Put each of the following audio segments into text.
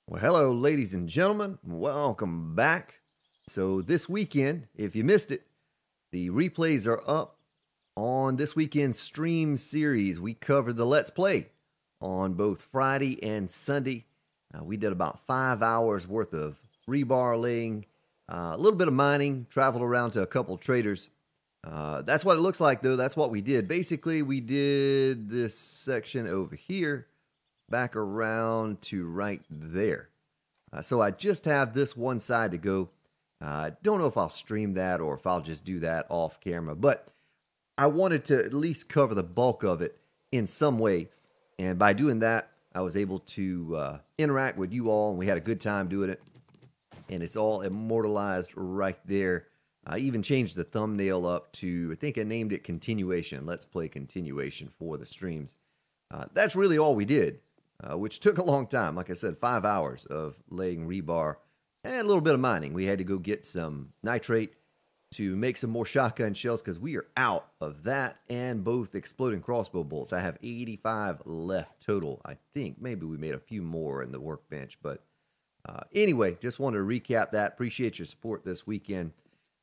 Well, hello, ladies and gentlemen. Welcome back. So, this weekend, if you missed it, the replays are up on this weekend's stream series. We covered the Let's Play on both Friday and Sunday. We did about 5 hours worth of rebar laying, a little bit of mining, traveled around to a couple traders. That's what it looks like, though. That's what we did. Basically, we did this section over here back around to right there. So I just have this one side to go. Don't know if I'll stream that or if I'll just do that off camera, but I wanted to at least cover the bulk of it in some way. And by doing that, I was able to interact with you all, and we had a good time doing it. And it's all immortalized right there. I even changed the thumbnail up to, I think I named it Continuation. Let's Play Continuation for the streams. That's really all we did. Which took a long time. Like I said, 5 hours of laying rebar and a little bit of mining. We had to go get some nitrate to make some more shotgun shells because we are out of that and both exploding crossbow bolts. I have 85 left total, I think. Maybe we made a few more in the workbench. But anyway, just wanted to recap that. Appreciate your support this weekend.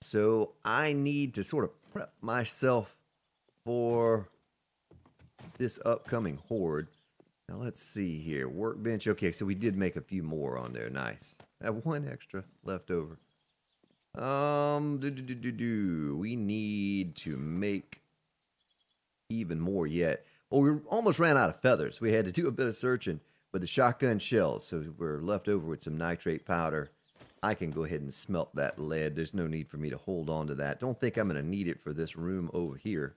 So I need to sort of prep myself for this upcoming horde. Now let's see here. Workbench. Okay, so we did make a few more on there. Nice. I have one extra left over. We need to make even more yet. Well, we almost ran out of feathers. We had to do a bit of searching with the shotgun shells. So we're left over with some nitrate powder. I can go ahead and smelt that lead. There's no need for me to hold on to that. Don't think I'm going to need it for this room over here.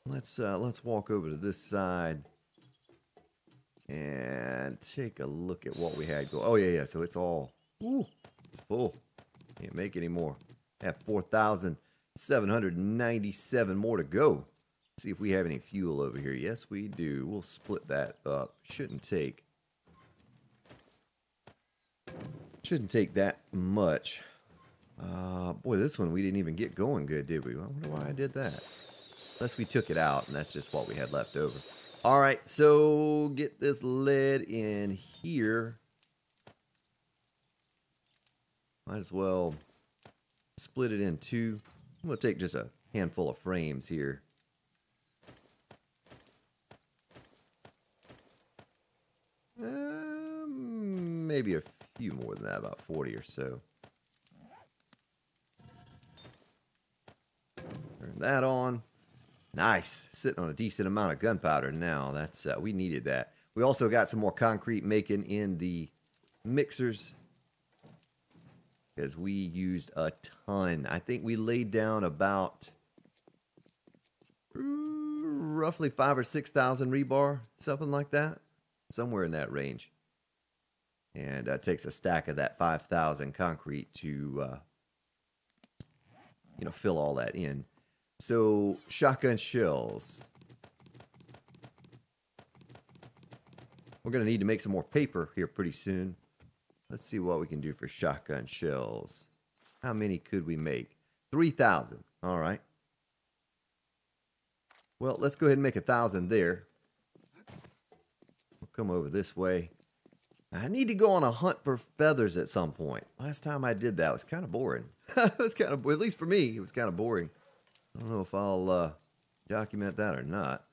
Let's walk over to this side and take a look at what we had go. Oh yeah. So it's all, it's full. Can't make any more. I have 4,797 more to go. See if we have any fuel over here. Yes, we do. We'll split that up. Shouldn't take that much. Boy, this one we didn't even get going good, did we? I wonder why I did that. Unless we took it out, and that's just what we had left over. All right, so get this lead in here. Might as well split it in two. I'm going to take just a handful of frames here. Maybe a few more than that, about 40 or so. Turn that on. Nice. Sitting on a decent amount of gunpowder now. That's we needed that. We also got some more concrete making in the mixers because we used a ton. I think we laid down about roughly 5,000 or 6,000 rebar, something like that, somewhere in that range. And it takes a stack of that 5,000 concrete to fill all that in. So, shotgun shells. We're going to need to make some more paper here pretty soon. Let's see what we can do for shotgun shells. How many could we make? 3,000. All right. Well, let's go ahead and make 1,000 there. We'll come over this way. I need to go on a hunt for feathers at some point. Last time I did that, it was kind of boring. It was kind of, at least for me, it was kind of boring. I don't know if I'll document that or not.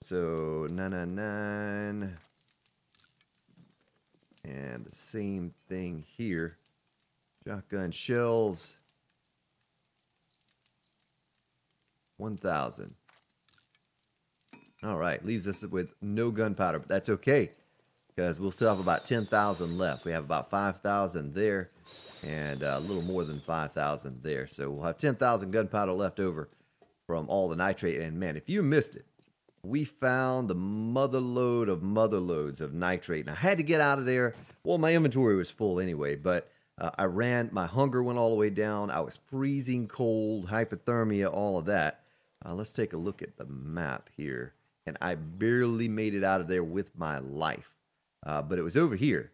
So 999, and the same thing here. Shotgun shells, 1,000. All right, leaves us with no gunpowder, but that's okay because we'll still have about 10,000 left. We have about 5,000 there and a little more than 5,000 there. So we'll have 10,000 gunpowder left over from all the nitrate. And man, if you missed it, we found the mother load of mother loads of nitrate. And I had to get out of there. Well, my inventory was full anyway, but I ran, my hunger went all the way down. I was freezing cold, hypothermia, all of that. Let's take a look at the map here. And I barely made it out of there with my life. But it was over here.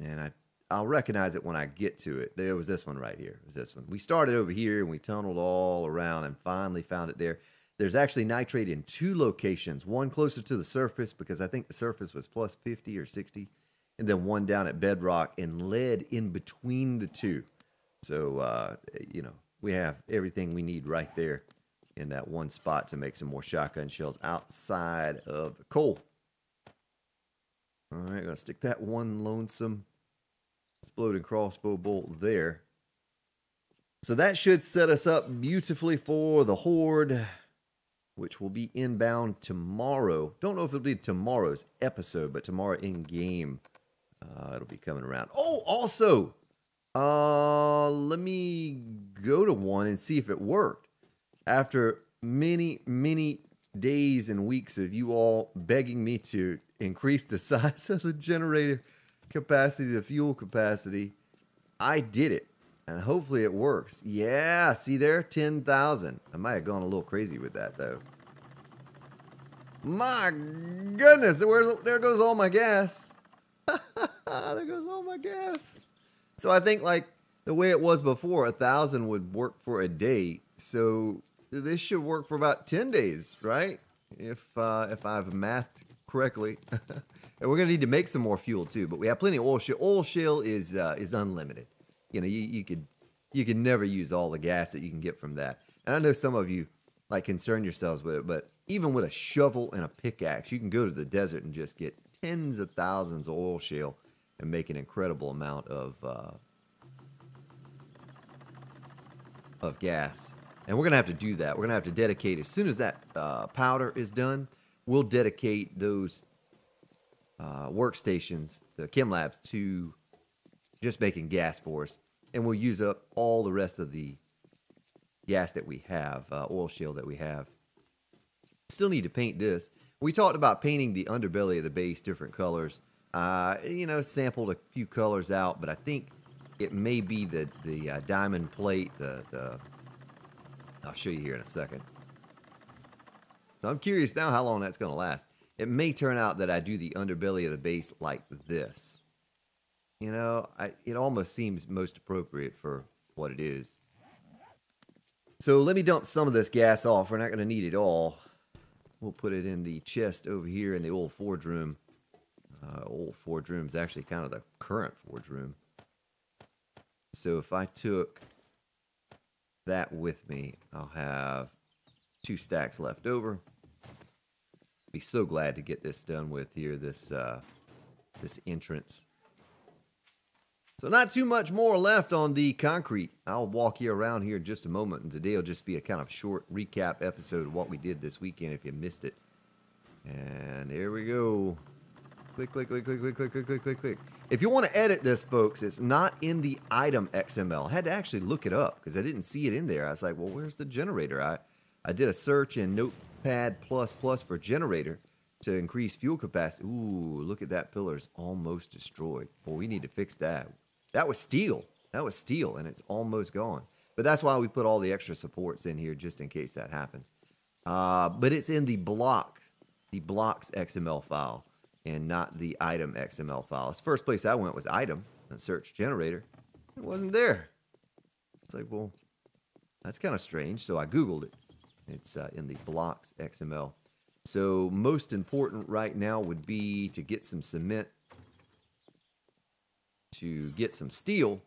And I'll recognize it when I get to it. There was this one right here. It was this one. We started over here and we tunneled all around and finally found it there. There's actually nitrate in 2 locations, one closer to the surface because I think the surface was plus 50 or 60, and then one down at bedrock, and lead in between the 2. So, you know, we have everything we need right there in that one spot to make some more shotgun shells outside of the coal. All right, gonna stick that one lonesome exploding crossbow bolt there. So that should set us up beautifully for the horde, which will be inbound tomorrow. Don't know if it'll be tomorrow's episode, but tomorrow in game, it'll be coming around. Oh, also, let me go to one and see if it worked. After many, many days and weeks of you all begging me to increase the size of the generator capacity, the fuel capacity, I did it. And hopefully it works. Yeah, see there? 10,000. I might have gone a little crazy with that, though. My goodness, there goes all my gas. There goes all my gas. So I think, like, the way it was before, 1,000 would work for a day. So this should work for about 10 days, right? If I've mathed correctly. And we're going to need to make some more fuel, too. But we have plenty of oil shale. Oil shale is unlimited. You know, you could never use all the gas that you can get from that. And I know some of you like concern yourselves with it, but even with a shovel and a pickaxe, you can go to the desert and just get tens of thousands of oil shale and make an incredible amount of gas. And we're gonna have to do that. We're gonna have to dedicate, as soon as that powder is done, we'll dedicate those workstations, the chem labs, to just making gas for us. And we'll use up all the rest of the gas that we have, oil shale that we have. Still need to paint this. We talked about painting the underbelly of the base different colors. You know, sampled a few colors out, but I think it may be the diamond plate. I'll show you here in a second. So I'm curious now how long that's going to last. It may turn out that I do the underbelly of the base like this. You know, it almost seems most appropriate for what it is. So let me dump some of this gas off. We're not going to need it all. We'll put it in the chest over here in the old forge room. Old forge room is actually kind of the current forge room. So if I took that with me, I'll have 2 stacks left over. Be so glad to get this done with here, this entrance. So not too much more left on the concrete. I'll walk you around here in just a moment, and today will just be a kind of short recap episode of what we did this weekend if you missed it. And there we go. Click, click, click, click, click, click, click, click, click, click. If you want to edit this, folks, it's not in the item XML. I had to actually look it up because I didn't see it in there. I was like, well, where's the generator? I did a search in Notepad++ for generator to increase fuel capacity. Ooh, look at that, pillar's almost destroyed. Well, we need to fix that. That was steel. That was steel, and it's almost gone. But that's why we put all the extra supports in here, just in case that happens. But it's in the blocks XML file, and not the item XML file. The first place I went was item, and search generator. It wasn't there. It's like, well, that's kind of strange. So I Googled it. It's in the blocks XML. So most important right now would be to get some cement, to get some steel,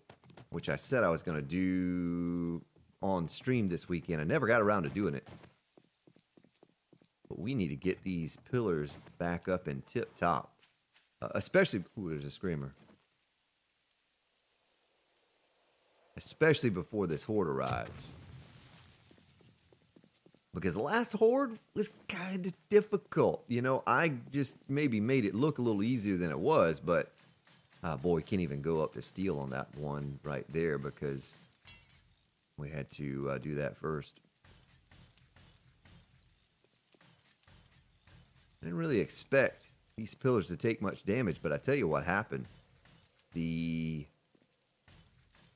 which I said I was going to do on stream this weekend. I never got around to doing it. But we need to get these pillars back up and tip top. Especially, ooh, there's a screamer. Especially before this horde arrives. Because the last horde was kind of difficult. You know, I just maybe made it look a little easier than it was, but boy, can't even go up to steel on that one right there because we had to do that first. I didn't really expect these pillars to take much damage, but I tell you what happened. The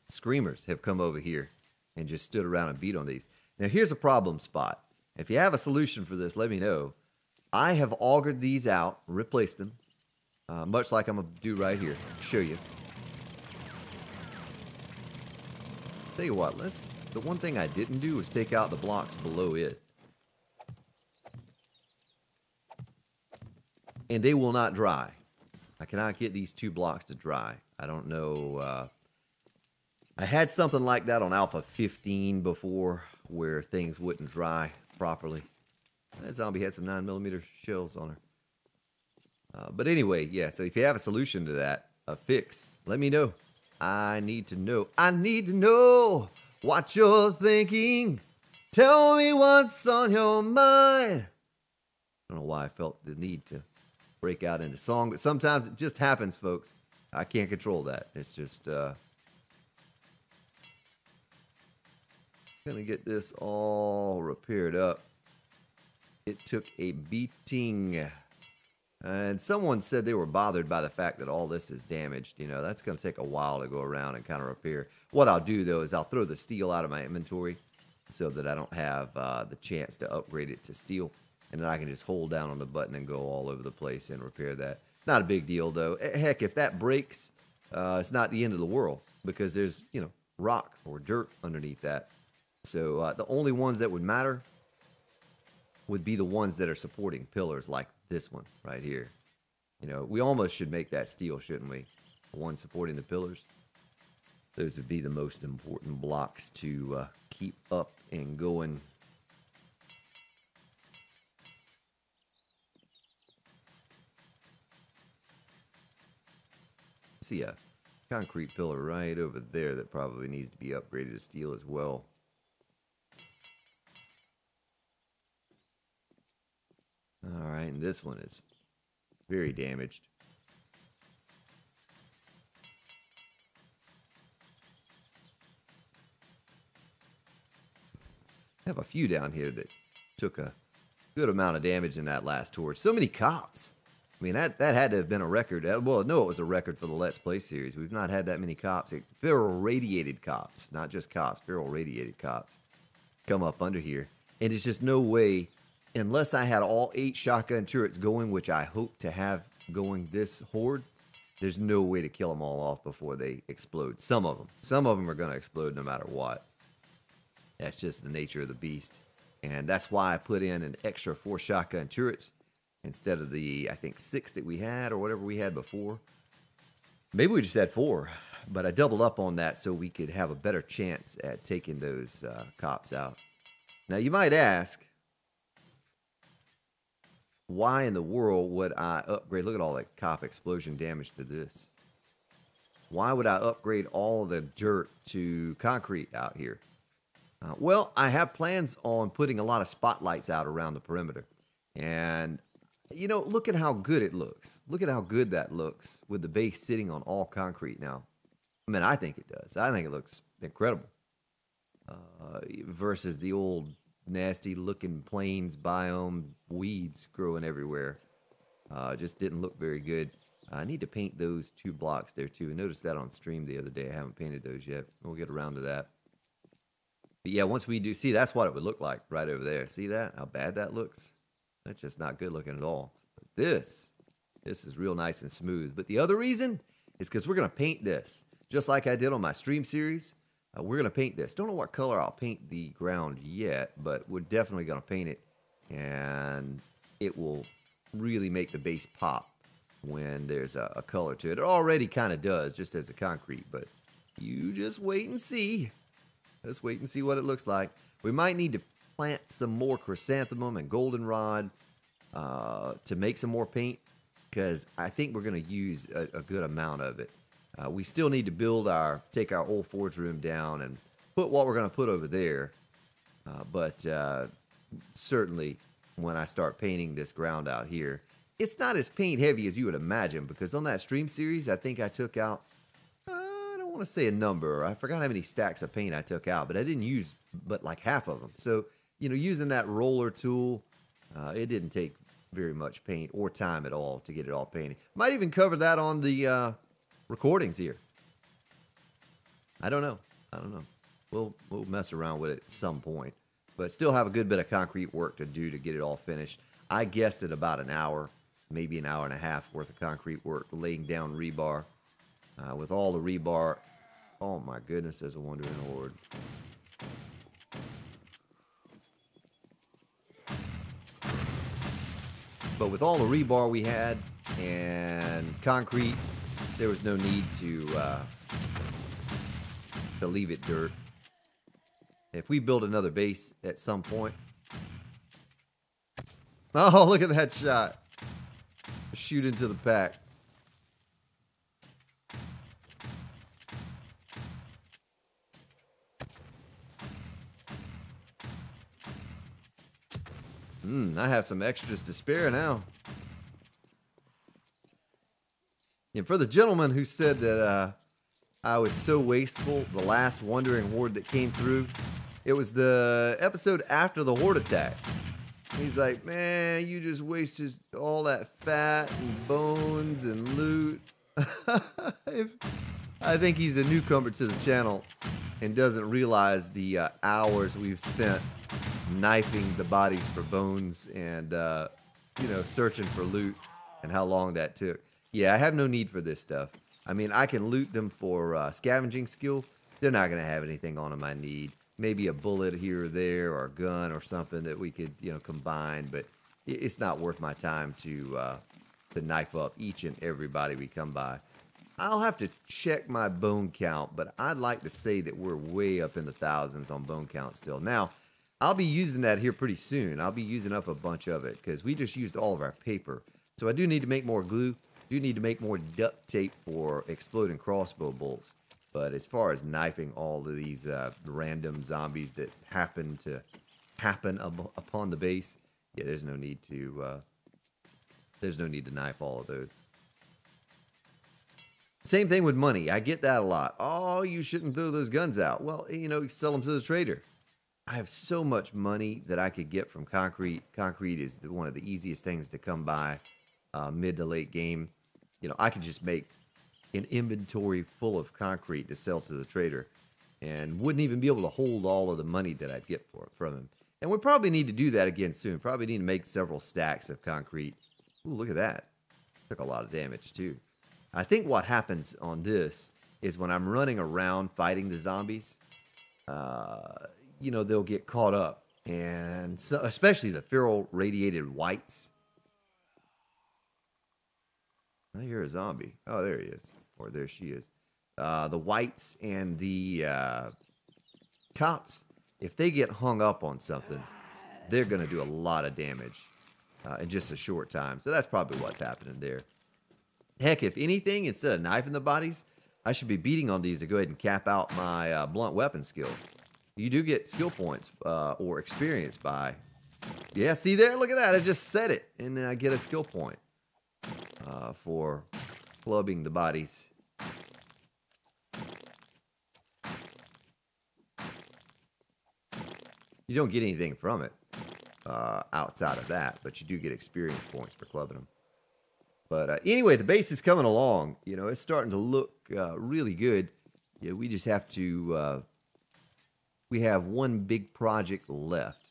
screamers have come over here and just stood around and beat on these. Now, here's a problem spot. If you have a solution for this, let me know. I have augured these out, replaced them, much like I'm going to do right here. I'll show you. Tell you what, the one thing I didn't do was take out the blocks below it. and they will not dry. I cannot get these 2 blocks to dry. I don't know. I had something like that on Alpha 15 before where things wouldn't dry properly. That zombie had some 9mm shells on her. But anyway, yeah, so if you have a solution to that, a fix, let me know. I need to know. I need to know what you're thinking. Tell me what's on your mind. I don't know why I felt the need to break out into song, but sometimes it just happens, folks. I can't control that. It's just gonna get this all repaired up. It took a beating. And someone said they were bothered by the fact that all this is damaged. You know, that's going to take a while to go around and kind of repair. What I'll do, though, is I'll throw the steel out of my inventory so that I don't have the chance to upgrade it to steel. And then I can just hold down on the button and go all over the place and repair that. Not a big deal, though. Heck, if that breaks, it's not the end of the world because there's, you know, rock or dirt underneath that. So the only ones that would matter would be the ones that are supporting pillars like this one right here. You know, we almost should make that steel, shouldn't we? The one supporting the pillars. Those would be the most important blocks to keep up and going. See a concrete pillar right over there that probably needs to be upgraded to steel as well. All right, and this one is very damaged. I have a few down here that took a good amount of damage in that last torch. So many cops. I mean, that had to have been a record. Well, no, it was a record for the Let's Play series. We've not had that many cops. Feral radiated cops, not just cops, feral radiated cops come up under here. And it's just no way, unless I had all 8 shotgun turrets going, which I hope to have going this horde, there's no way to kill them all off before they explode. Some of them are going to explode no matter what. That's just the nature of the beast. And that's why I put in an extra 4 shotgun turrets instead of the, I think, 6 that we had or whatever we had before. Maybe we just had 4, but I doubled up on that so we could have a better chance at taking those cops out. Now, you might ask, why in the world would I upgrade? Look at all that cop explosion damage to this. Why would I upgrade all the dirt to concrete out here? Well, I have plans on putting a lot of spotlights out around the perimeter. And, you know, look at how good it looks. Look at how good that looks with the base sitting on all concrete now. I mean, I think it does. I think it looks incredible. Versus the old nasty looking plains biome weeds growing everywhere. Just didn't look very good. I need to paint those 2 blocks there too. I noticed that on stream the other day. I haven't painted those yet. We'll get around to that. But yeah, once we do, see, that's what it would look like right over there. See that? How bad that looks? That's just not good looking at all. But this is real nice and smooth. But the other reason is because we're going to paint this. Just like I did on my stream series. We're going to paint this. Don't know what color I'll paint the ground yet, but we're definitely going to paint it. And it will really make the base pop when there's a color to it. It already kind of does, just as a concrete, but you just wait and see. Let's wait and see what it looks like. We might need to plant some more chrysanthemum and goldenrod to make some more paint, because I think we're going to use a good amount of it. We still need to take our old forge room down and put what we're going to put over there. But certainly when I start painting this ground out here, it's not as paint heavy as you would imagine, because on that stream series, I think I took out, I don't want to say a number. I forgot how many stacks of paint I took out, but I didn't use but like half of them. So, you know, using that roller tool, it didn't take very much paint or time at all to get it all painted. Might even cover that on the recordings here. I don't know. We'll mess around with it at some point, but still have a good bit of concrete work to do to get it all finished. I guessed at about an hour, maybe an hour and a half worth of concrete work, laying down rebar. With all the rebar, oh my goodness, there's a wandering horde. But with all the rebar we had and concrete, there was no need to leave it dirt. If we build another base at some point. Oh, look at that shot. Shoot into the pack. I have some extras to spare now. And for the gentleman who said that I was so wasteful, the last wandering horde that came through, it was the episode after the horde attack. He's like, man, you just wasted all that fat and bones and loot. I think he's a newcomer to the channel and doesn't realize the hours we've spent knifing the bodies for bones and, you know, searching for loot and how long that took. Yeah, I have no need for this stuff. I mean, I can loot them for scavenging skill. They're not going to have anything on them I need. Maybe a bullet here or there or a gun or something that we could, you know, combine. But it's not worth my time to knife up each and everybody we come by. I'll have to check my bone count, but I'd like to say that we're way up in the thousands on bone count still. Now, I'll be using that here pretty soon. I'll be using up a bunch of it because we just used all of our paper. So I do need to make more glue. Do need to make more duct tape for exploding crossbow bolts. But as far as knifing all of these random zombies that happen upon the base, yeah, there's no need to knife all of those. Same thing with money. I get that a lot. Oh, you shouldn't throw those guns out. Well, you know, sell them to the trader. I have so much money that I could get from concrete. Concrete is one of the easiest things to come by mid to late game. You know, I could just make an inventory full of concrete to sell to the trader and wouldn't even be able to hold all of the money that I'd get from him. And we probably need to do that again soon. Probably need to make several stacks of concrete. Ooh, look at that. Took a lot of damage too. I think what happens on this is when I'm running around fighting the zombies, you know, they'll get caught up. And so, especially the feral radiated whites. I hear a zombie. Oh, there he is. Or there she is. The whites and the cops, if they get hung up on something, they're going to do a lot of damage in just a short time. So that's probably what's happening there. Heck, if anything, instead of knifing the bodies, I should be beating on these to go ahead and cap out my blunt weapon skill. You do get skill points or experience by... Yeah, see there? Look at that. I just said it. And then I get a skill point for clubbing the bodies. You don't get anything from it outside of that, but you do get experience points for clubbing them. But anyway, the base is coming along. You know, it's starting to look really good. Yeah, we just have to... we have one big project left.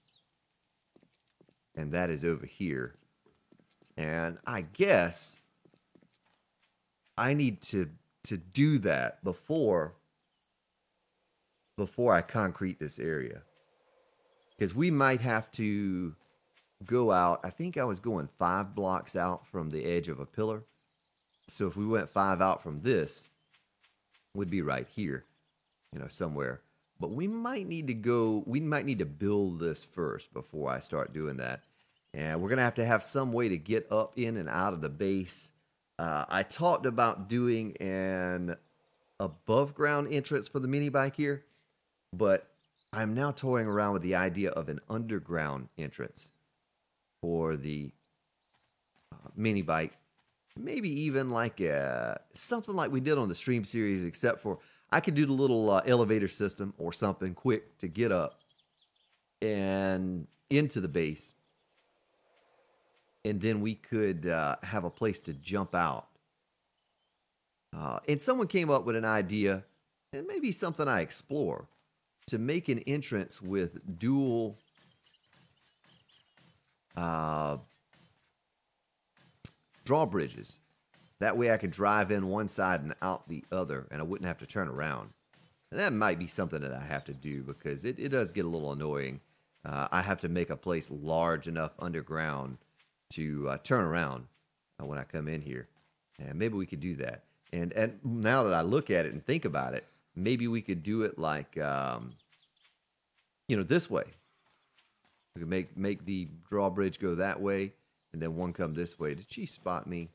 And that is over here. And I guess I need to do that before I concrete this area. Because we might have to go out. I think I was going 5 blocks out from the edge of a pillar. So if we went 5 out from this, would be right here, you know, somewhere. But we might need to build this first before I start doing that. And we're going to have some way to get up in and out of the base. I talked about doing an above ground entrance for the mini bike here, but I'm now toying around with the idea of an underground entrance for the mini bike. Maybe even like something like we did on the stream series, except for I could do the little elevator system or something quick to get up and into the base. And then we could have a place to jump out. And someone came up with an idea, and maybe something I explore, to make an entrance with dual drawbridges. That way I could drive in one side and out the other, and I wouldn't have to turn around. And that might be something that I have to do, because it does get a little annoying. I have to make a place large enough underground to turn around when I come in here. And maybe we could do that. And now that I look at it and think about it, maybe we could do it like, this way. We could make the drawbridge go that way, and then one come this way. Did she spot me?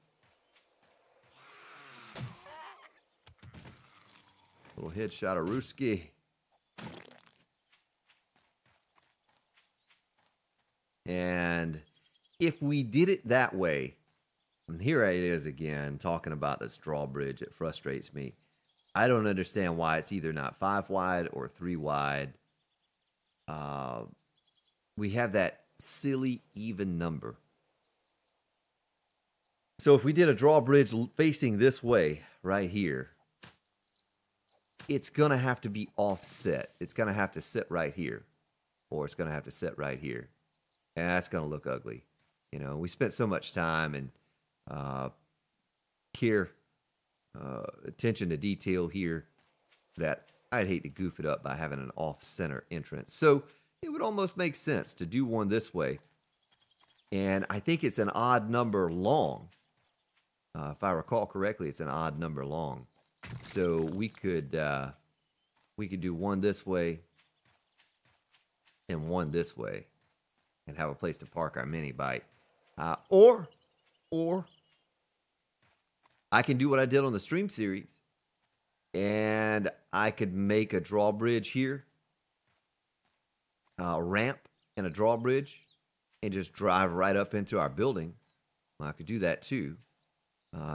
Little headshot of Ruski. And if we did it that way, and here it is again, talking about this drawbridge, it frustrates me. I don't understand why it's either not 5 wide or 3 wide. We have that silly even number. So if we did a drawbridge facing this way, right here, it's going to have to be offset. It's going to have to sit right here, or it's going to have to sit right here. And that's going to look ugly. You know, we spent so much time and attention to detail here that I'd hate to goof it up by having an off-center entrance. So it would almost make sense to do one this way. And I think it's an odd number long. If I recall correctly, it's an odd number long. So we could do one this way and one this way and have a place to park our mini bike. Or I can do what I did on the stream series, and I could make a drawbridge here, a ramp and a drawbridge, and just drive right up into our building. I could do that too.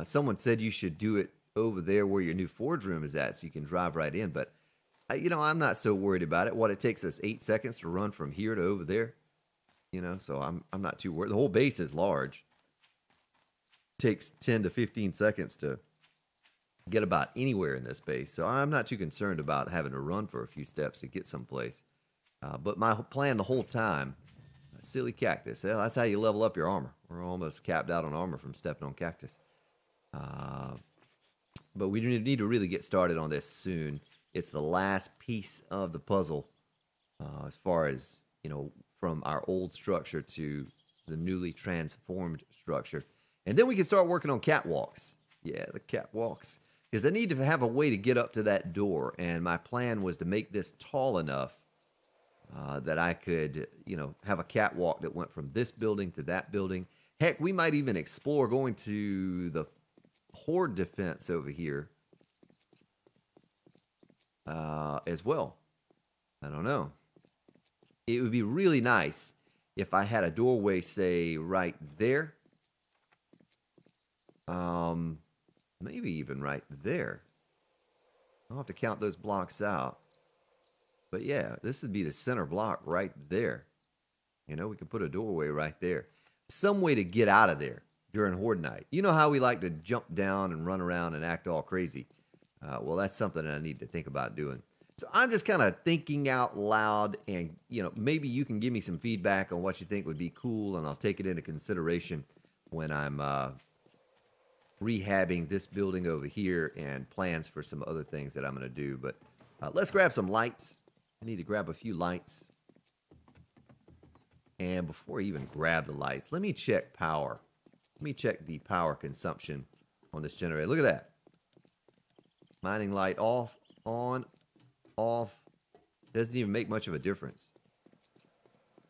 Someone said you should do it over there where your new forge room is at, so you can drive right in. But I'm not so worried about it. What, it takes us 8 seconds to run from here to over there. So I'm not too worried. The whole base is large. It takes 10 to 15 seconds to get about anywhere in this base. So I'm not too concerned about having to run for a few steps to get someplace. But my plan the whole time, silly cactus. That's how you level up your armor. We're almost capped out on armor from stepping on cactus. But we need to really get started on this soon. It's the last piece of the puzzle as far as, from our old structure to the newly transformed structure. And then we can start working on catwalks. Yeah, the catwalks. Because I need to have a way to get up to that door. And my plan was to make this tall enough that I could, have a catwalk that went from this building to that building. Heck, we might even explore going to the horde defense over here as well. I don't know. It would be really nice if I had a doorway, say, right there. Maybe even right there. I'll have to count those blocks out. But yeah, this would be the center block right there. We could put a doorway right there. Some way to get out of there during horde night. You know how we like to jump down and run around and act all crazy? Well, that's something that I need to think about doing. So I'm just kind of thinking out loud, and maybe you can give me some feedback on what you think would be cool, and I'll take it into consideration when I'm rehabbing this building over here and plans for some other things that I'm going to do. But let's grab some lights. I need to grab a few lights. And before I even grab the lights, let me check power. Let me check the power consumption on this generator. Look at that. Mining light off, on, off. Doesn't even make much of a difference.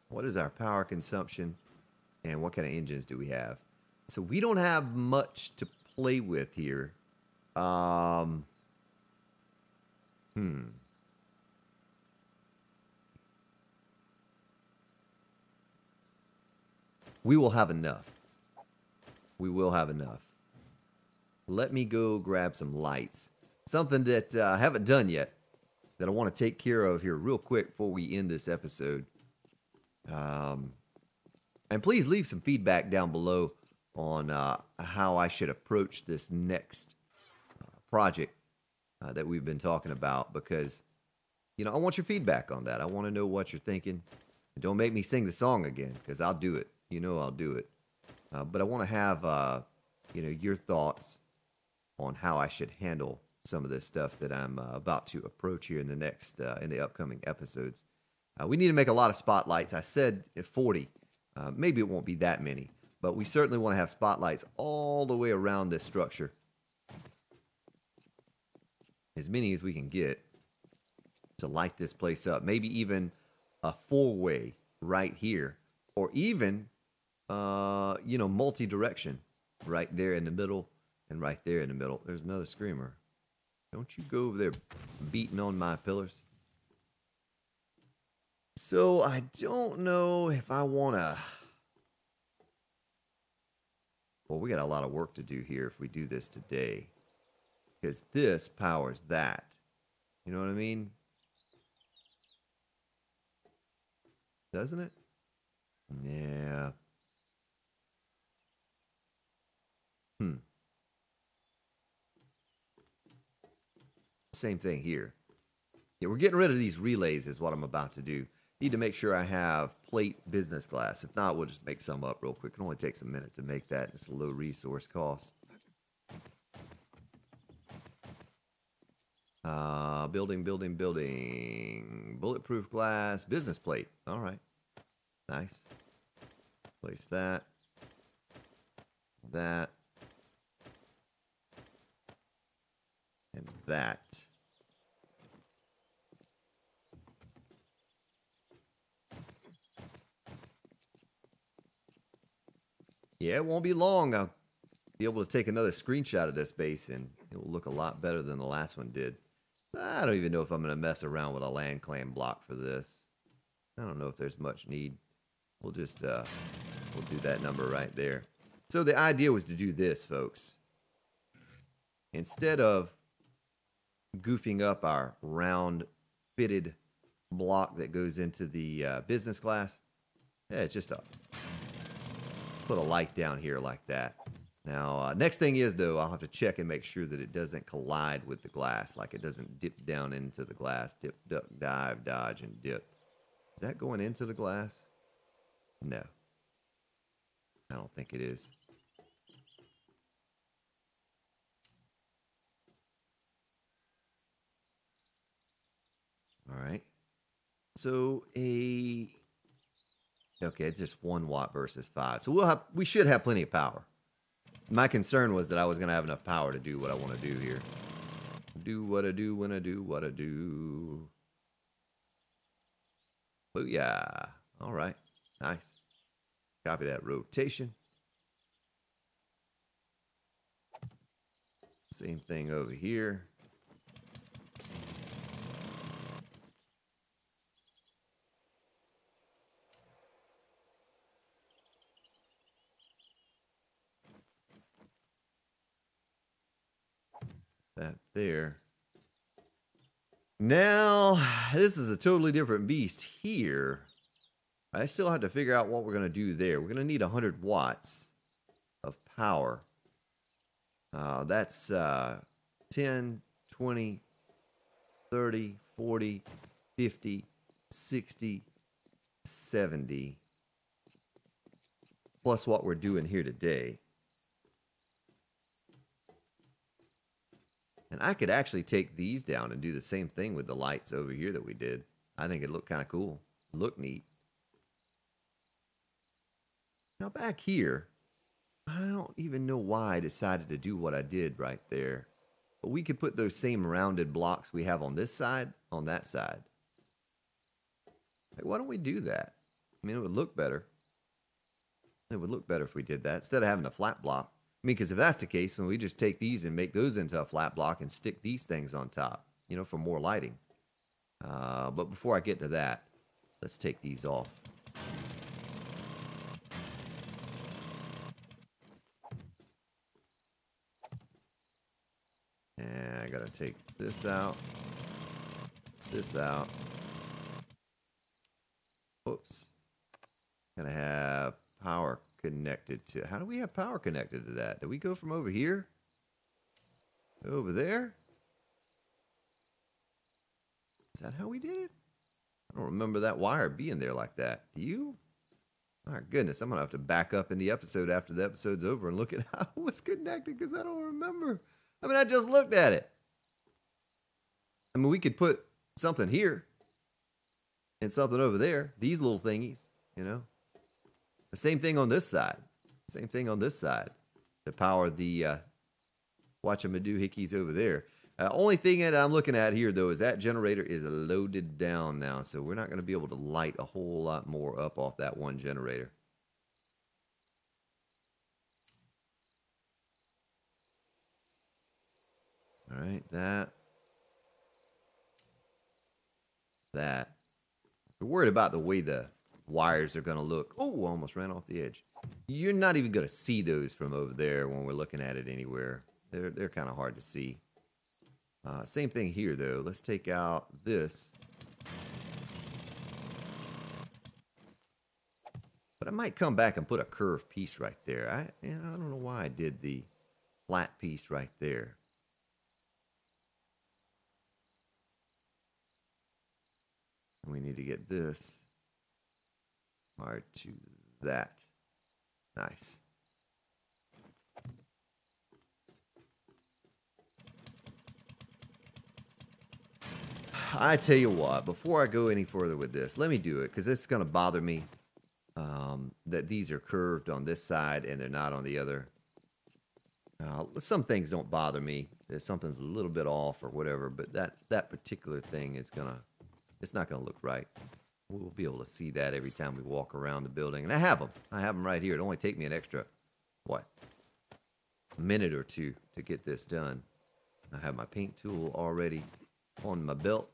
What is our power consumption? And what kind of engines do we have? So we don't have much to play with here. We will have enough. We will have enough. Let me go grab some lights. Something that I haven't done yet that I want to take care of here real quick before we end this episode. And please leave some feedback down below on how I should approach this next project that we've been talking about, because, I want your feedback on that. I want to know what you're thinking. And don't make me sing the song again, because I'll do it. I'll do it. But I want to have, your thoughts on how I should handle some of this stuff that I'm about to approach here in the upcoming episodes. We need to make a lot of spotlights. I said 40. Maybe it won't be that many. But we certainly want to have spotlights all the way around this structure. As many as we can get to light this place up. Maybe even a four-way right here. Or even, you know, multi-direction right there in the middle and right there in the middle. There's another screamer. Don't you go over there beating on my pillars. So I don't know if I want to... Well, we got a lot of work to do here if we do this today. Because this powers that. You know what I mean? Doesn't it? Yeah. Same thing here. Yeah, we're getting rid of these relays is what I'm about to do. Need to make sure I have plate business glass. If not, we'll just make some up real quick. It only takes a minute to make that. It's a low resource cost. Building. Bulletproof glass, business plate. All right. Nice. Place that. That. And that. Yeah, it won't be long. I'll be able to take another screenshot of this base and it will look a lot better than the last one did. I don't even know if I'm going to mess around with a land claim block for this. I don't know if there's much need. We'll just, we'll do that number right there. So the idea was to do this, folks. Instead of goofing up our round fitted block that goes into the business class, yeah, it's just put a light down here like that. Now, next thing is, though, I'll have to check and make sure that it doesn't collide with the glass, like it doesn't dip down into the glass. Dip, duck, dive, dodge, and dip. Is that going into the glass? No. I don't think it is. All right. So, okay, it's just 1 watt versus 5. So we should have plenty of power. My concern was that I was going to have enough power to do what I want to do here. Do what I do when I do what I do. Booyah. All right. Nice. Copy that rotation. Same thing over here. That there. Now, this is a totally different beast here. I still have to figure out what we're going to do there. We're going to need 100 watts of power. That's 10, 20, 30, 40, 50, 60, 70. Plus what we're doing here today. And I could actually take these down and do the same thing with the lights over here that we did. I think it looked kind of cool. Look neat. Now back here, I don't even know why I decided to do what I did right there. But we could put those same rounded blocks we have on this side on that side. Like, why don't we do that? I mean, it would look better. It would look better if we did that instead of having a flat block. I mean, because if that's the case, when we just take these and make those into a flat block and stick these things on top, you know, for more lighting. But before I get to that, let's take these off. And I gotta take this out. This out. Oops. Gotta have power connected to. How do we have power connected to that? Did we go from over here? Over there? Is that how we did it? I don't remember that wire being there like that. Do you? My goodness, I'm gonna have to back up in the episode after the episode's over and look at how it was connected because I don't remember. I mean, I just looked at it. I mean, we could put something here and something over there. These little thingies, you know. The same thing on this side. Same thing on this side to power the whatchamadoohickeys over there. Only thing that I'm looking at here, though, is that generator is loaded down now, so we're not going to be able to light a whole lot more up off that one generator. All right, that. We're worried about the way the wires are going to look. Oh, almost ran off the edge. You're not even going to see those from over there when we're looking at it anywhere. They're kind of hard to see. Same thing here, though. Let's take out this. But I might come back and put a curved piece right there. I don't know why I did the flat piece right there. We need to get this wired to that. Nice. I tell you what, before I go any further with this, let me do it, because it's going to bother me that these are curved on this side and they're not on the other. Some things don't bother me. If something's a little bit off or whatever, but that particular thing is it's not going to look right. We'll be able to see that every time we walk around the building. And I have them right here. It only take me an extra, what, a minute or two to get this done. I have my paint tool already on my belt.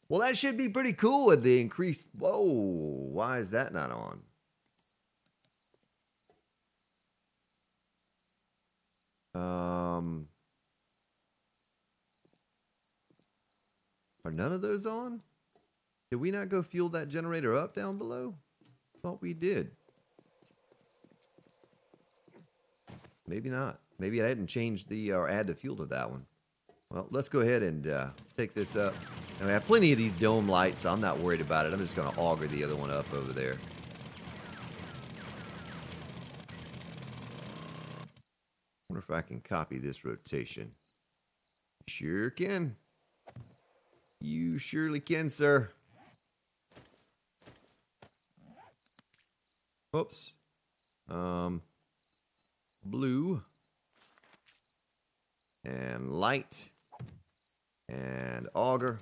Well, that should be pretty cool with the increased... Whoa, why is that not on? Are none of those on? Did we not go fuel that generator up down below? Thought we did. Maybe not. Maybe I hadn't changed the or add the fuel to that one. Well, let's go ahead and take this up. And we have plenty of these dome lights, so I'm not worried about it. I'm just going to auger the other one up over there. Wonder if I can copy this rotation. Sure can. You surely can, sir. Oops. Blue. And light. And auger.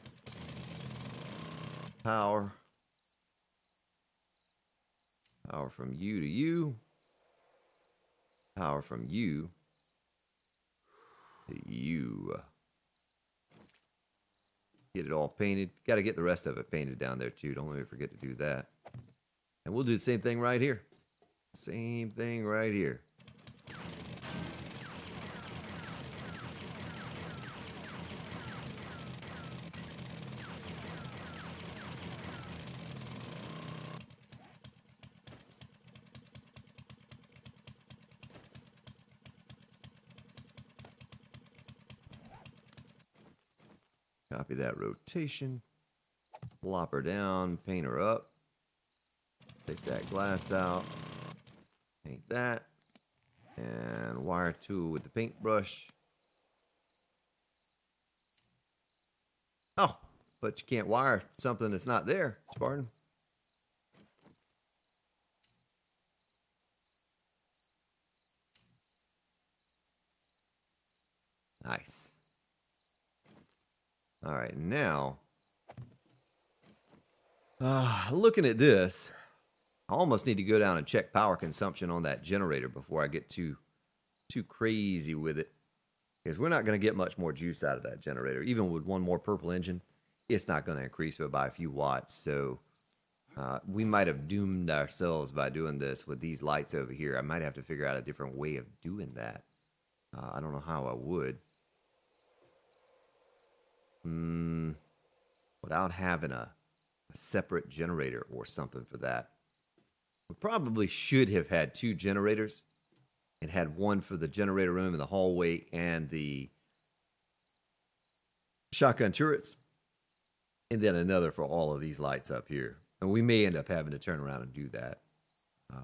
Power. Power from you to you. Power from you to you. Get it all painted. Got to get the rest of it painted down there too. Don't let me forget to do that. And we'll do the same thing right here. Same thing right here. Copy that rotation. Plop her down, paint her up. Take that glass out. Paint that. And wire tool with the paintbrush. Oh, but you can't wire something that's not there, Spartan. Nice. All right, now, looking at this, I almost need to go down and check power consumption on that generator before I get too crazy with it. Because we're not going to get much more juice out of that generator. Even with one more purple engine, it's not going to increase it by a few watts. So we might have doomed ourselves by doing this with these lights over here. I might have to figure out a different way of doing that. I don't know how I would. Without having a separate generator or something for that. We probably should have had two generators and had one for the generator room in the hallway and the shotgun turrets, and then another for all of these lights up here. And we may end up having to turn around and do that.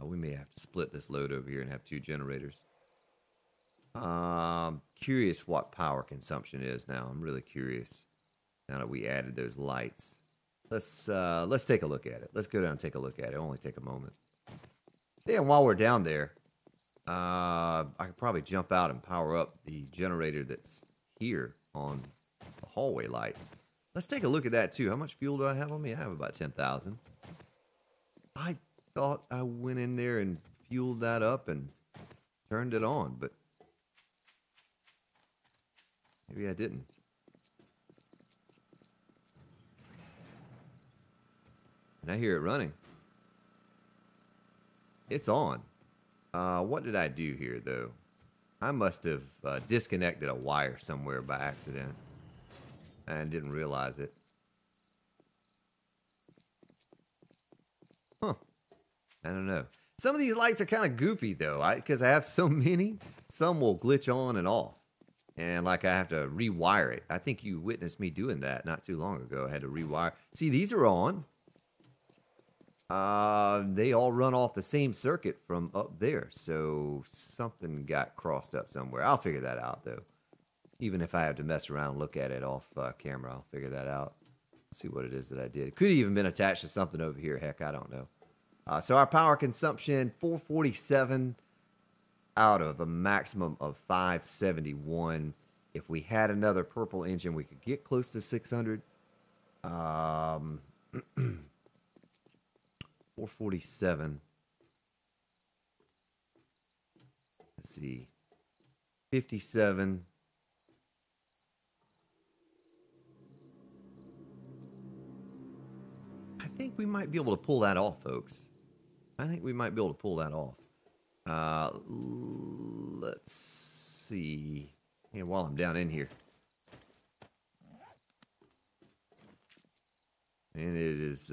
We may have to split this load over here and have two generators. Curious what power consumption is now. I'm really curious now that we added those lights. Let's take a look at it. Let's go down and take a look at it. It'll only take a moment. Yeah, and while we're down there, I could probably jump out and power up the generator that's here on the hallway lights. Let's take a look at that too. How much fuel do I have on me? I have about 10,000. I thought I went in there and fueled that up and turned it on, but maybe I didn't. And I hear it running. It's on. What did I do here, though? I must have disconnected a wire somewhere by accident and didn't realize it. Huh. I don't know. Some of these lights are kind of goofy, though, because I have so many. Some will glitch on and off. And, like, I have to rewire it. I think you witnessed me doing that not too long ago. I had to rewire. See, these are on. They all run off the same circuit from up there, so something got crossed up somewhere. I'll figure that out, though. Even if I have to mess around and look at it off camera, I'll figure that out. See what it is that I did. Could have even been attached to something over here. Heck, I don't know. So our power consumption, 447 out of a maximum of 571. If we had another purple engine, we could get close to 600. 447. Let's see. 57. I think we might be able to pull that off, folks. I think we might be able to pull that off. Let's see. Yeah, while I'm down in here. And it is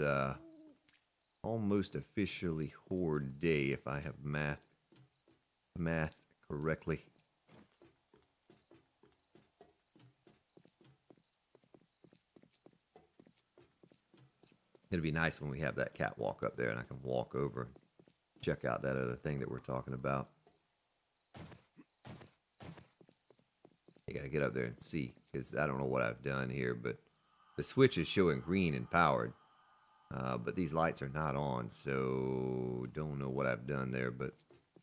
almost officially horde day, if I have math correctly. It'll be nice when we have that catwalk up there and I can walk over and check out that other thing that we're talking about. You gotta get up there and see, because I don't know what I've done here, but the switch is showing green and powered. But these lights are not on, so don't know what I've done there, but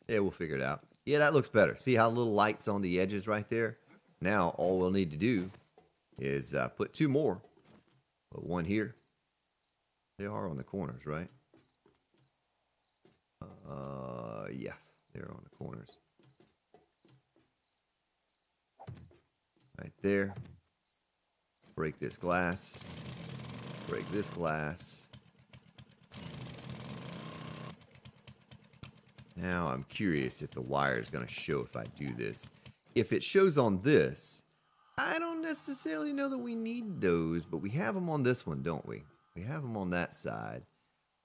yeah, we'll figure it out. Yeah, that looks better. See how little lights on the edges right there? Now, all we'll need to do is put two more. Put one here. They are on the corners, right? Yes, they're on the corners. Right there. Break this glass. Break this glass. Now I'm curious if the wire is going to show if I do this. If it shows on this, I don't necessarily know that we need those, but we have them on this one, don't we? We have them on that side.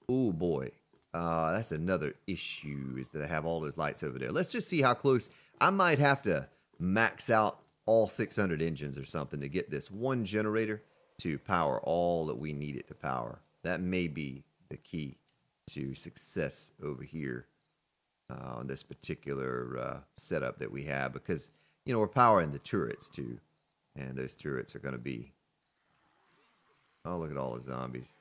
Oh boy, that's another issue, is that I have all those lights over there. Let's just see how close. I might have to max out all 600 engines or something to get this one generator to power all that we need it to power. That may be the key to success over here on this particular setup that we have, because, you know, we're powering the turrets too, and those turrets are going to be, oh, look at all the zombies.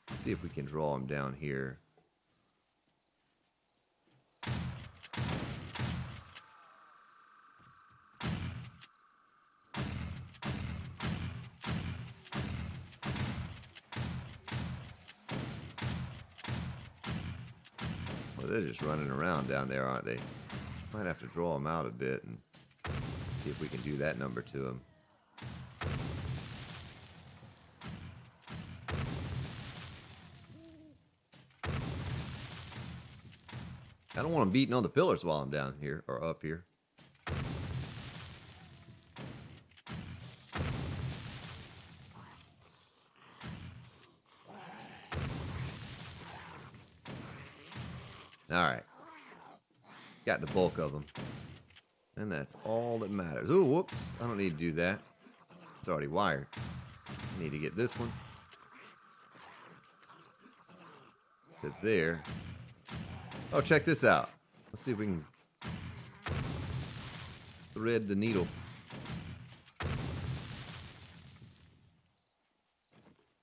Let's see if we can draw them down here. Well, they're just running around down there, aren't they? Might have to draw them out a bit and see if we can do that number to them. I don't want them beating on the pillars while I'm down here, or up here. Alright. Got the bulk of them. And that's all that matters. Oh, whoops. I don't need to do that. It's already wired. I need to get this one. Get there. Oh, check this out. Let's see if we can thread the needle.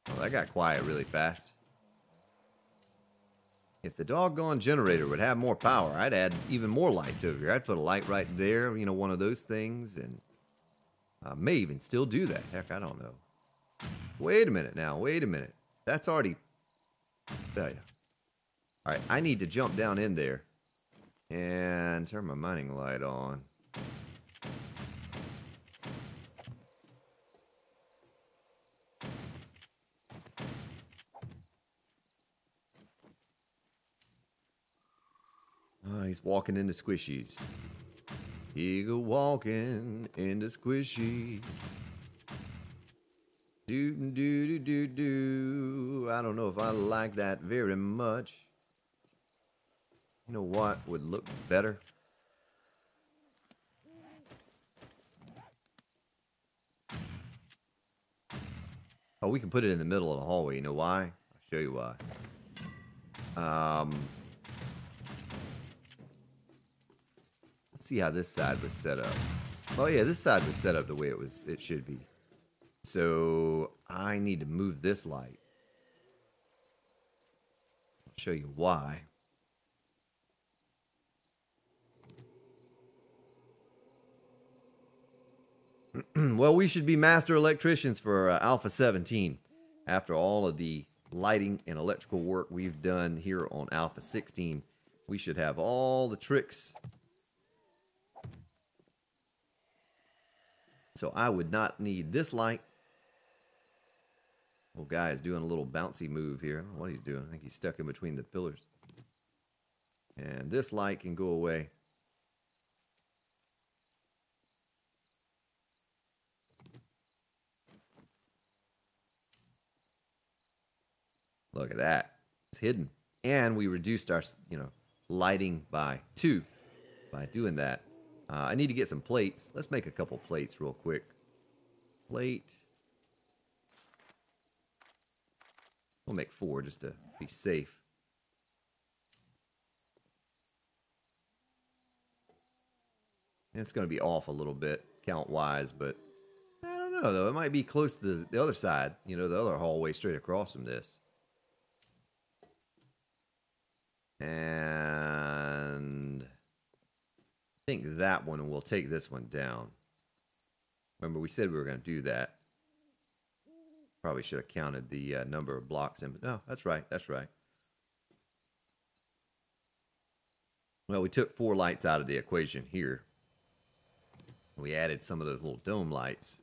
Oh, that got quiet really fast. If the doggone generator would have more power, I'd add even more lights over here. I'd put a light right there, you know, one of those things, and I may even still do that. Heck, I don't know. Wait a minute now. Wait a minute. That's already... Tell ya. All right, I need to jump down in there and turn my mining light on. Oh, he's walking into squishies. He go walking into squishies. Do do do do do. I don't know if I like that very much. You know what would look better? Oh, we can put it in the middle of the hallway. You know why? I'll show you why. Let's see how this side was set up. Oh yeah, this side was set up the way it should be. So I need to move this light. I'll show you why. Well, we should be master electricians for Alpha 17. After all of the lighting and electrical work we've done here on Alpha 16, we should have all the tricks. So I would not need this light. Old guy is doing a little bouncy move here. I don't know what he's doing. I think he's stuck in between the pillars. And this light can go away. Look at that. It's hidden. And we reduced our, lighting by 2 by doing that. I need to get some plates. Let's make a couple plates real quick. Plate. We'll make 4 just to be safe. And it's going to be off a little bit count-wise, but I don't know, though. It might be close to the other side, the other hallway straight across from this. And I think that one will take this one down. Remember, we said we were going to do that. Probably should have counted the number of blocks in, but no, that's right, that's right. Well, we took 4 lights out of the equation here. We added some of those little dome lights.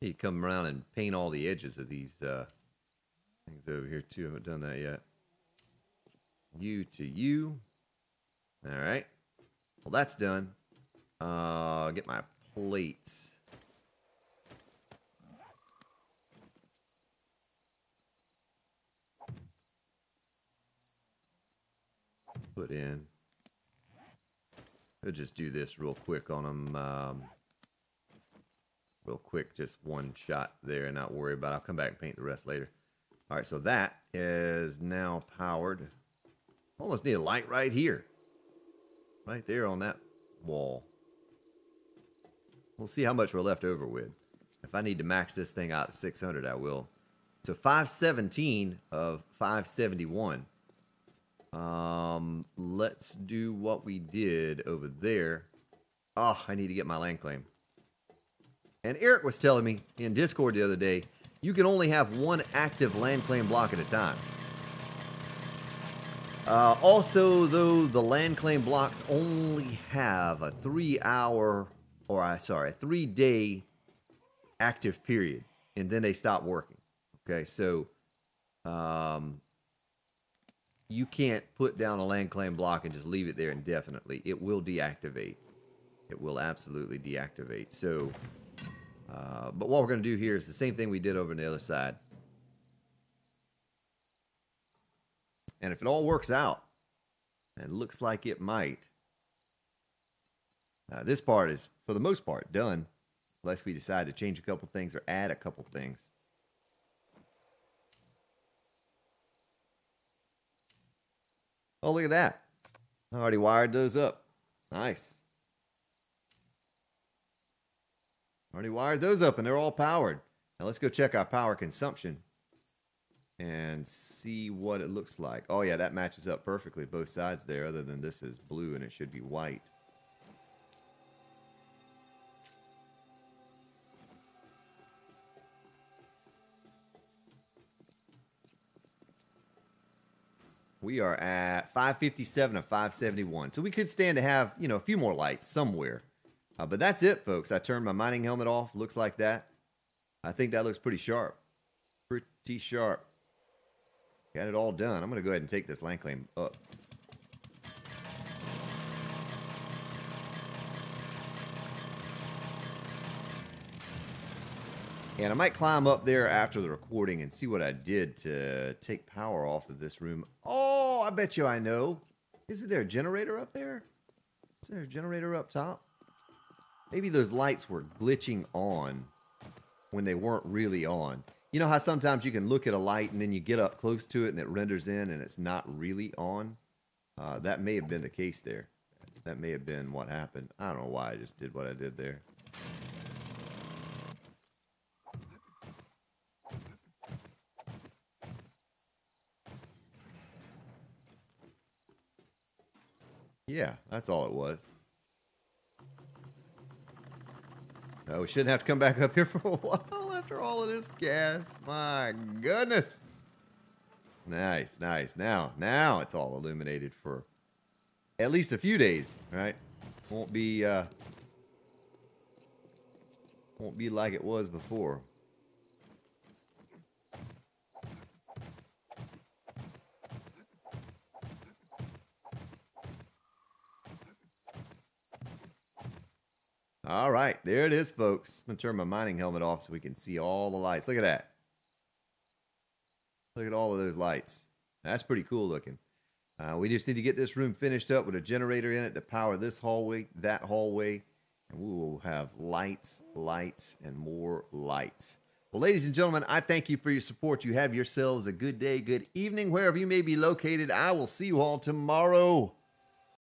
You come around and paint all the edges of these things over here too. I haven't done that yet. U to U. All right. Well, that's done. Get my plates. Put in. I'll just do this real quick on them. Real quick, just one shot there and not worry about it. I'll come back and paint the rest later. All right, so that is now powered. Almost need a light right here. Right there on that wall. We'll see how much we're left over with. If I need to max this thing out to 600, I will. So 517 of 571. Let's do what we did over there. Oh, I need to get my land claim. And Eric was telling me in Discord the other day, you can only have 1 active land claim block at a time. Also, though, the land claim blocks only have a 3-day active period, and then they stop working. Okay, so you can't put down a land claim block and just leave it there indefinitely. It will deactivate. It will absolutely deactivate. So, but what we're going to do here is the same thing we did over on the other side. And if it all works out, and it looks like it might, this part is, for the most part, done. Unless we decide to change a couple things or add a couple things. Oh, look at that. I already wired those up. Nice. Already wired those up and they're all powered. Now let's go check our power consumption and see what it looks like. Oh yeah, that matches up perfectly, both sides there, other than this is blue and it should be white. We are at 557 of 571. So we could stand to have, you know, a few more lights somewhere. But that's it, folks. I turned my mining helmet off. Looks like that. I think that looks pretty sharp. Pretty sharp. Got it all done. I'm going to go ahead and take this land claim up. And I might climb up there after the recording and see what I did to take power off of this room. Oh, I bet you I know. Isn't there a generator up there? Is there a generator up top? Maybe those lights were glitching on when they weren't really on. You know how sometimes you can look at a light and then you get up close to it and it renders in and it's not really on? That may have been the case there. That may have been what happened. I don't know why I just did what I did there. Yeah, that's all it was. No, we shouldn't have to come back up here for a while after all of this gas. My goodness. Nice, nice. Now it's all illuminated for at least a few days, right? Won't be like it was before. All right, there it is, folks. I'm going to turn my mining helmet off so we can see all the lights. Look at that. Look at all of those lights. That's pretty cool looking. We just need to get this room finished up with a generator in it to power this hallway, that hallway, and we will have lights, lights, and more lights. Well, ladies and gentlemen, I thank you for your support. You have yourselves a good day, good evening, wherever you may be located. I will see you all tomorrow.